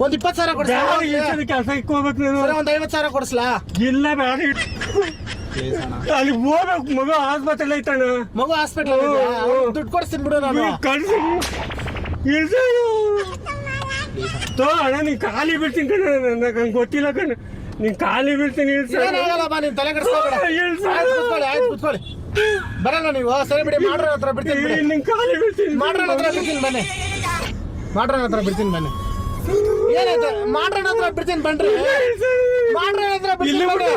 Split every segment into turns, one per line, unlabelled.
ಒಂದ್ 20,000 ಕೊಡ್ಸಾ?
ಕೆಲಸ ಇಕ್ಕೋಬೇಕು ನೀನು.
ಒಂದ್ 50,000 ಕೊಡ್ಸ್ಲಾ?
ಇಲ್ಲ ಬೇಡ, ಅಲ್ಲಿ ಹೋಗ್ಬೇಕು. ಮಗು ಹಾಸ್ಪಿಟಲ್ ಐತಣ್ಣ.
ಮಗು ಹಾಸ್ಪಿಟಲ್ ದುಡ್ಡು ಕೊಡ್ತೀನಿ ಬಿಡು ನಾನು.
ಕಳ್ಸಿ ತೋ ಅಣ್ಣ, ನೀನ್ ಖಾಲಿ ಬಿಡ್ತೀನಿ ಕಣ. ನಂಗೆ ಗೊತ್ತಿಲ್ಲ ಕಣ, ನೀನ್ ಖಾಲಿ ಬಿಡ್ತೀನಿ.
ಏನಾಗಲ್ಲ ಬಾ, ನೀನ್ ತಲೆ ಕೆಡಿಸ್ಕೊಬೇಡ. ಆಯ್ತು ಕುತ್ಕೊಳ್ಳಿ. ಬರಲ್ಲ ನೀವು? ಸರಿ ಬಿಡಿ, ಮಾಡ್ರ ಹತ್ರ ಬಿಡ್ತೀನಿ.
ನಿನ್ ಖಾಲಿ ಬಿಡ್ತೀನಿ.
ಮಾಡ್ರನ ಹತ್ರ ಬಿಡ್ತೀನಿ ಬನ್ನಿ. ಮಾಡ್ರನ ಹತ್ರ ಬಿಡ್ತೀನಿ ಬನ್ನಿ. ಏನಾಯ್ತು? ಮಾಡ್ರನ ಹತ್ರ ಬಿಡ್ತೀನಿ ಬನ್ರಿ. ಮಾಡ್ರನ ಹತ್ರ ಬಿಡ್ತೀನಿ ಬನ್ನಿ.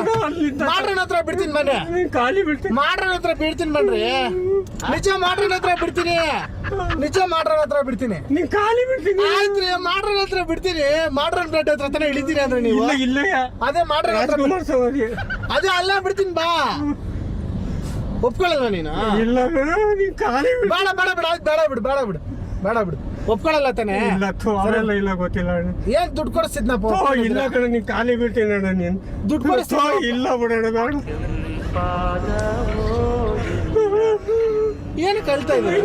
ಮಾಡ್ರನ ಹತ್ರ ಬಿಡ್ತೀನಿ ಬನ್ನಿ.
ಖಾಲಿ ಬಿಡ್ತೀನಿ.
ಮಾಡ್ರನ ಹತ್ರ ಬಿಡ್ತೀನಿ ಬನ್ರಿ. ನಿಜ ಮಾಡ್ರನ ಹತ್ರ ಬಿಡ್ತೀನಿ. ನಿಜ ಮಾಡ್ರನ ಹತ್ರ ಬಿಡ್ತೀನಿ.
ನೀನ್ ಖಾಲಿ ಬಿಡ್ತೀನಿ.
ಆಯ್ತ್ರಿ, ಮಾಡ್ರನ ಹತ್ರ ಬಿಡ್ತೀನಿ. ಮಾಡ್ರನ್ ಬ್ಲಡ್ ಹತ್ರ ತಾನೇ ಇಳಿತೀನಿ ಅಂದ್ರೆ ನೀವು.
ಇಲ್ಲ
ಅದೇ ಮಾಡ್ರನ ಹತ್ರ ಅದೇ ಅಲ್ಲ ಬಿಡ್ತೀನಿ ಬಾ. ಒಪ್ಕೊಳ್ಳಲ್ಲ ನೀನು?
ಇಲ್ಲ ನೀನ್ ಖಾಲಿ ಬಿಡು.
ಬೇಡ ಬೇಡ ಬೇಡ, ಆಯ್ತು ಬೇಡ ಬಿಡು, ಬೇಡ ಬಿಡು, ಬೇಡ ಬಿಡು. ಒಪ್ಕೊಳ್ಳಲ್ಲ ತಾನೆ?
ಇಲ್ಲ ಗೊತ್ತಿಲ್ಲ.
ಏನ್ ದುಡ್ಡು ಕೊಡಿಸಿದ್ನಪ್ಪ?
ಇಲ್ಲ ಕಣ, ನೀನ್ ಖಾಲಿ ಬಿಡ್ತೀನಿ ಅಣ್ಣ. ನೀನ್
ದುಡ್ಡು ಕೊಡಿಸ್ತಾ
ಇಲ್ಲ ಬಿಡೋಣ. ಬೇಡ,
ಏನು ಕಳ್ತಾ ಇದ್ದಾರೆ?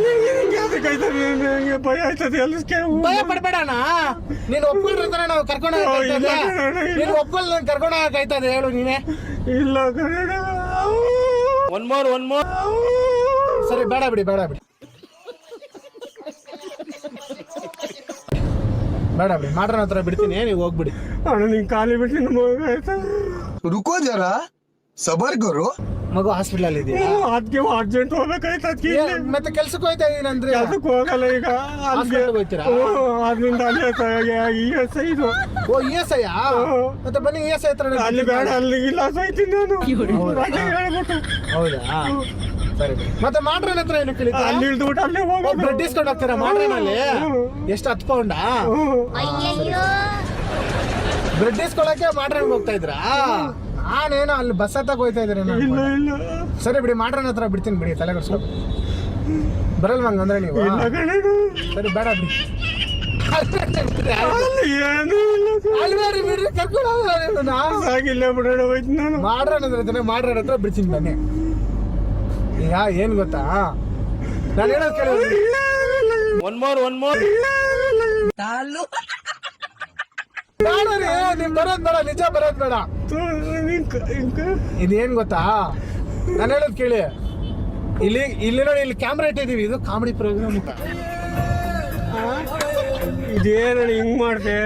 ಭಯ ಆಯ್ತದೆ.
ಭಯ ಪಡ್ಬೇಡಣ. ನೀನು ಒಪ್ಕೊಂಡ್ರೆ ನಾವು ಕರ್ಕೊಂಡು ನೀನು ಒಪ್ಕೊಳ್ಳ ಕರ್ಕೊಂಡು ಹೋಗಕ್ಕಾಯ್ತದೆ? ಹೇಳು ನೀನೆ.
ಇಲ್ಲ
ಒನ್ ಮೋರ್ ಸರಿ, ಬೇಡ ಬಿಡಿ, ಬೇಡ ಬಿಡಿ, ಬೇಡ ಬಿಡಿ. ಮಾಡ್ರನ ಹತ್ರ ಬಿಡ್ತೀನಿ, ನೀವು ಹೋಗ್ಬಿಡಿ.
ಅಣ್ಣ ನೀನ್ ಖಾಲಿ ಬಿಡ್ತೀನಿ.
ರುಕೋ ಜರ, ಸಬರ್ ಕರೋ.
ಮಗು ಹಾಸ್ಪಿಟಲ್ ಇದೆಯಾ?
ಅದಕ್ಕೆ ಅರ್ಜೆಂಟ್ ಹೋಗ್ಬೇಕಾಯ್ತು.
ಮತ್ತೆ ಕೆಲ್ಸಕ್ಕೆ ಹೋಯ್ತಾ ಇದೀನಿ ಅಂದ್ರೆ
ಅದಕ್ಕೆ ಹೋಗಲ್ಲ ಈಗ.
ಹಾಸ್ಪಿಟಲ್ ಹೋಗ್ತೀರಾ?
ಅದ್ರಿಂದ ESI ಇದು.
ಓ ESI? ಮತ್ತೆ ಬನ್ನಿ ESI ಹತ್ರ.
ಅಲ್ಲಿ ಬೇಡ, ಅಲ್ಲಿ ಇಲ್ಲ ಸಾಯ್ತೀನಿ ನಾನು.
ಹೌದಾ? ಸರಿ. ಮತ್ತೆ ಮಾಡ್ರನ ಹತ್ರ ಏನು ಕೇಳಿ?
ಅಲ್ಲಿ ಇಳ್ದ್ಬಿಟ್ಟು ಅಲ್ಲೇ ಹೋಗ.
ಬ್ಲಡ್ ಇಸ್ಕೊಂಡು ಹೋಗ್ತೀರಾ ಮಾಡ್ರನಲ್ಲಿ? ಎಷ್ಟು 10 ಪೌಂಡಾ? ಬ್ಲಡ್ ಇಸ್ಕೊಳಕ್ಕೆ ಮಾಡ್ರನ್ ಹೋಗ್ತಾ ಇದ್ರಾ? ನಾನೇನೋ ಅಲ್ಲಿ ಬಸ್ ಹತ್ತಾಗ ಹೋಯ್ತಾ ಇದ್ದೀರಿ. ಸರಿ ಬಿಡಿ, ಮಾಡ್ರನ ಹತ್ರ ಬಿಡ್ತೀನಿ ಬಿಡಿ, ತಲೆ ಕೆಡಿಸ್ಕೊ. ಬರಲ್ವ ಹಂಗಂದ್ರೆ ನೀವು? ಸರಿ ಬೇಡ ಬಿಡಿ. ಬಿಡ್ರಿ, ಕರ್ಕೊಂಡು ಮಾಡ್ರನ ಹತ್ರ ಮಾಡ್ರನ ಹತ್ರ ಬಿಡ್ತೀನಿ ಬನ್ನಿ. ಈಗ ಏನ್ ಗೊತ್ತಾ, ನಾನು ಹೇಳೋದು ಕೇಳಿ. ಒನ್ ಮೋರ್ ಬೇಡ ರೀ, ನೀವ್ ಬರೋದ್ ಬೇಡ, ನಿಜ ಬರೋದ್ ಬೇಡ. ಇದೇನ್ ಗೊತ್ತಾ, ನಾನು ಹೇಳೋದ್ ಕೇಳಿ. ಇಲ್ಲಿ ನೋಡಿ, ಇಲ್ಲಿ ಕ್ಯಾಮ್ರಾ ಇಟ್ಟಿದೀವಿ. ಇದು ಕಾಮಿಡಿ ಪ್ರೋಗ್ರಾಮ್.
ಇದೇನ ಹಿಂಗ್ ಮಾಡ್ದೆ?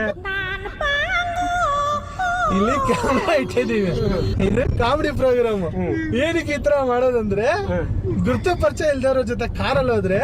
ಇಲ್ಲಿ ಕ್ಯಾಮ್ರಾ ಇಟ್ಟಿದೀವಿ. ಇದು ಕಾಮಿಡಿ ಪ್ರೋಗ್ರಾಮ್. ಏನಕ್ಕೆ ಈ ತರ ಮಾಡೋದಂದ್ರೆ, ಗುರ್ತು ಪರಿಚಯ ಇಲ್ದವ್ರ ಜೊತೆ ಕಾರಲ್ಲಿ ಹೋದ್ರೆ